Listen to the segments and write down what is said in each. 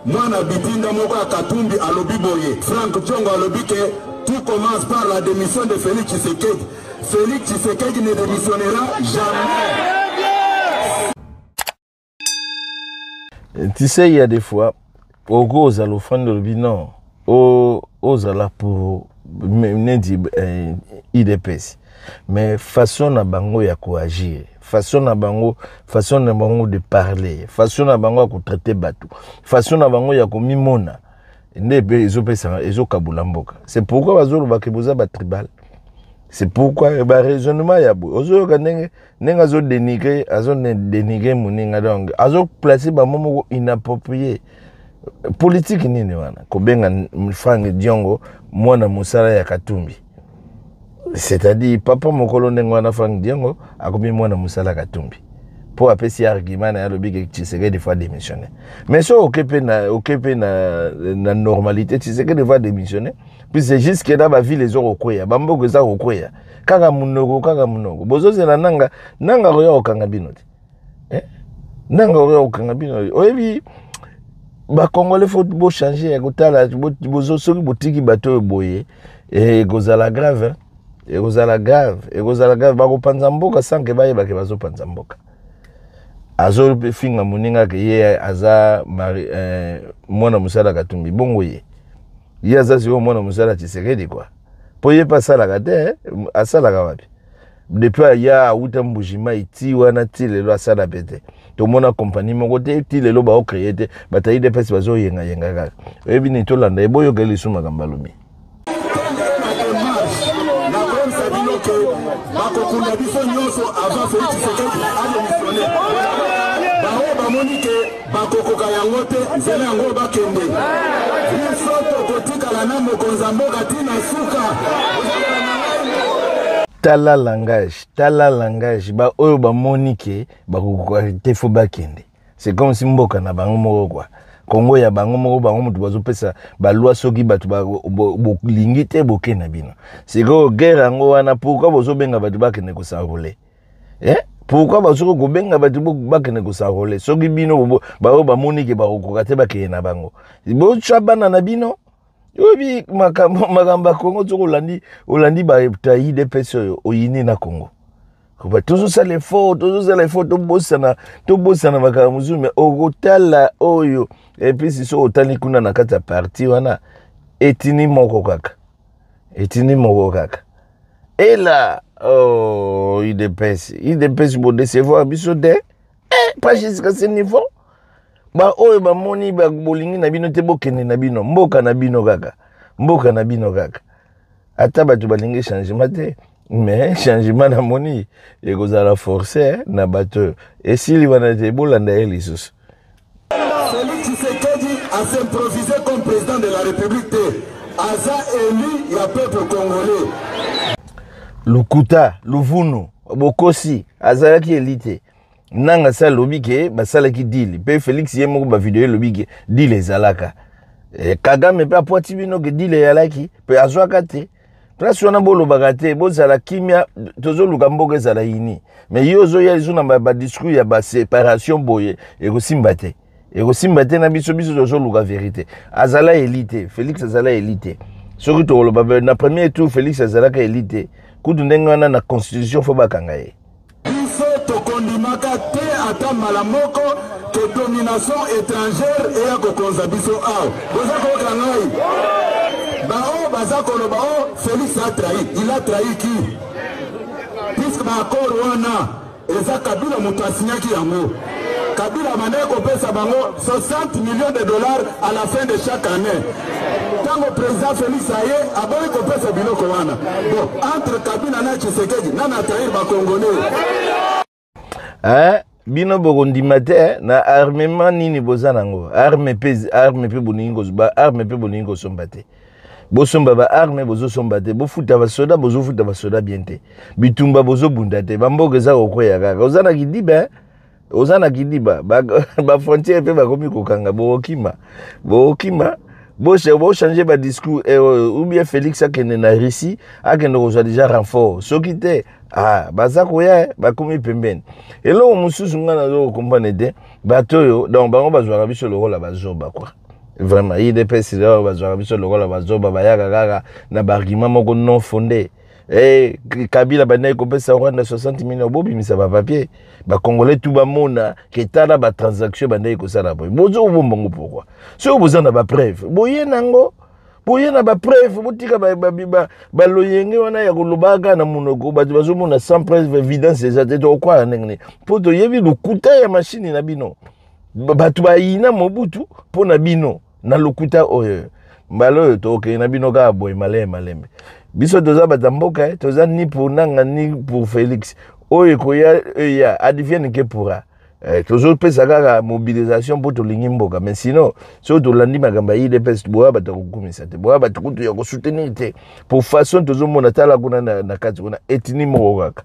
Mwana bitinda moko Katumbi alobi boye. Frank Diongo alobi que tout commence par la démission de Félix Tshisekedi. Félix Tshisekedi ne démissionnera jamais. Tu sais, il y a des fois, au gros, à l'offrande de l'obinant, aux ala pour IDPS. Mais façon à bango ya agir, façon à bango de parler, façon à bango ya traiter bateau, façon à bango ya mimona. C'est pourquoi bazolo bakeboza ba tribal. C'est pourquoi ba raisonnement ya bo. Ozo kanenge nenga zo dénigrer moninga donc. Azo placer ba momo inapproprié. Politique nini wana. Kobenga Frank Diongo mwana musala ya Katumbi. C'est-à-dire papa mokolo nenga wana Frank Diongo akomi mwana musala Katumbi. Pour appeler argument na lobi que Tshisekedi des fois démissionner. Mais ça occupé na normalité Tshisekedi des fois démissionner. Puis c'est juste que dans la ville les autres okoya, bambo que ça okoya. Kaka munoko. Bozo zela nanga roya okanga binoti. Nanga roya okanga binoti. Oyebi ba Congolais faut beau changer ya kotala bozo soki botiki bato boye et gozala grave. Et gozala grave ba ko panza mboka sans que baye ba ke bazo panza mboka. Azo finga muninga ke ye aza mwana musala Katumbi bongo ye aza si mwana musala Tshisekedi quoi po ye pa sala kate asala kawapi depuis ya uta mbujima iti wana ti lelo asala pete to mona compagnie moko te ti lelo ba o créer te batayi de pesi bazo yenga kaka ebi ni to landa eboyo ke lisuma kambalomi bakokunda biso nyonso avant Félix Tshisekedi adémissionné. Monique bakokoka yango te nzela yango bakende biso tokotikala na mokonza mboka tina suka tala langage ba oyo ba Monique bakokoka te fo bakende. C'est comme si mboka na bango moko quoi. Congo ya bango moko bango mutu bazopesa ba loi soki batu ba lingi te bokena bino. C'est que guerre yango wana pourquoi bozobenga batu bakende ko s'enrouler. Pourquoi bazoko gobenga batu bakene ko s'enrouler soki bino ba Monique ba kokoka te bakene na bango. Bo chabana na bino yobi makamba Congo zoko olandi ba tayi de peso oyini na Congo. Kuba toujours ça l'effort to bossa na makamuzu mais okotala oyo et puis si so otani kuna na kata parti wana etini moko kaka. Et là oh IDPS bo décevoir biso de pas jusqu'à ce niveau ba oyo ba moni ba bolingi na bino te bokende na bino mboka na bino kaka ata batu balingi changement te mais changement na moni ekozala forcé na bato esili wana te bolanda ye lisusu. Félix Tshisekedi a s'improvisé comme président de la République aza élu ya peuple congolais. Lukuta, Luvunu, Bokosi, azalaki elite. Nanga sa lobike, basalaki deal. Pe Félix yemoko ba vidéo lobike, deal ezalaka. Kagame pe apwati bino ke deal yalaki, pe azwaka te. Place wana bolo bagate, bozala kimia, tozo luka mboka ezala yini. Mais yozo ya lizo na ba discours ya ba séparation boye, ekosimba te na biso tozo luka vérité. Azala elite, Félix azala elite. Soki to lo ba na premier tour Félix azalaka elite. Kudu ndengana na constitution fo bakanga ye. Biso tokondimaka te ata malamoko que domination étrangère et ya kokonza biso aw. Boza ko kangai. Bao baza koloba o Félix a trahi. Il a trahi qui? Puisque ba accord wana eza Kabila mutu asinyaki yango. Kabila maneko pesa bango 60 millions de dollars à la fin de chaque année. Tango président Félix Aye aboyi kopesa biloko wana. Bon, entre Kabila na Tshisekedi nana trahir ba Congolais. Bino bokondima te na armement nini boza nango. Arme pe boningo somba te. Bosomba ba arme bozo somba te. Bofuta ba soda bozo futa ba soda bien te. Bitumba bozo bunda te. Bamboke za kokoya kaka. Ozana kidiba ba frontière pe ba komi kokanga bokima bo changer ba discours ou bien Félix akende na Russie akende ko déjà renfort soki te baza koya ba komi pembeni elo mususu ngana zo comprendre te batoyo donc bango bazwaka biso le rôle bazoba quoi Vraiment, IDPS là bazwa biso lokola bazoba bayaka kaka na bargument moko non fondé. Eh Kabila bana kopesa Rwanda 60 millions bobi misa ba papier. Ba Congolais tout ba mona ke tala ba transaction bana ko sala boy. Bozo bombongo pourquoi? Si vous en avez preuve. Boye nango boye na ba preuve botika ba loyenge wana ya kolobaka na munoko bazo mona sans preuve évidence déjà te to kwa ndenge. Poto yebi lukuta ya machine na bino. Batu ba ina mobutu pona bino. Na lokuta oyo mbalo to ke na bino ka boy malembe biso toza batamboka toza ni pour nanga ni pour Félix oyo ko ya advienne que pourra toujours pesa kaka mobilisation pour to lingi mboka mais sinon so to landi magamba IDPS boya batakukumisa te boya batukutu ya ko soutenir te pour façon tozo mona tala kuna na kati kuna etini moko kaka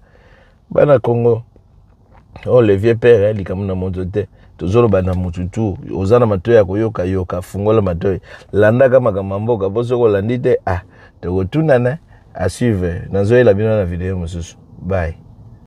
bana Congo oh le vieux père likamuna moto te tozolo bana mututu ozana matoya ya koyoka yoka fungola matoya landa kama mboka boso ko landite to tunana à suivre nazoyela bino na video mosusu bye.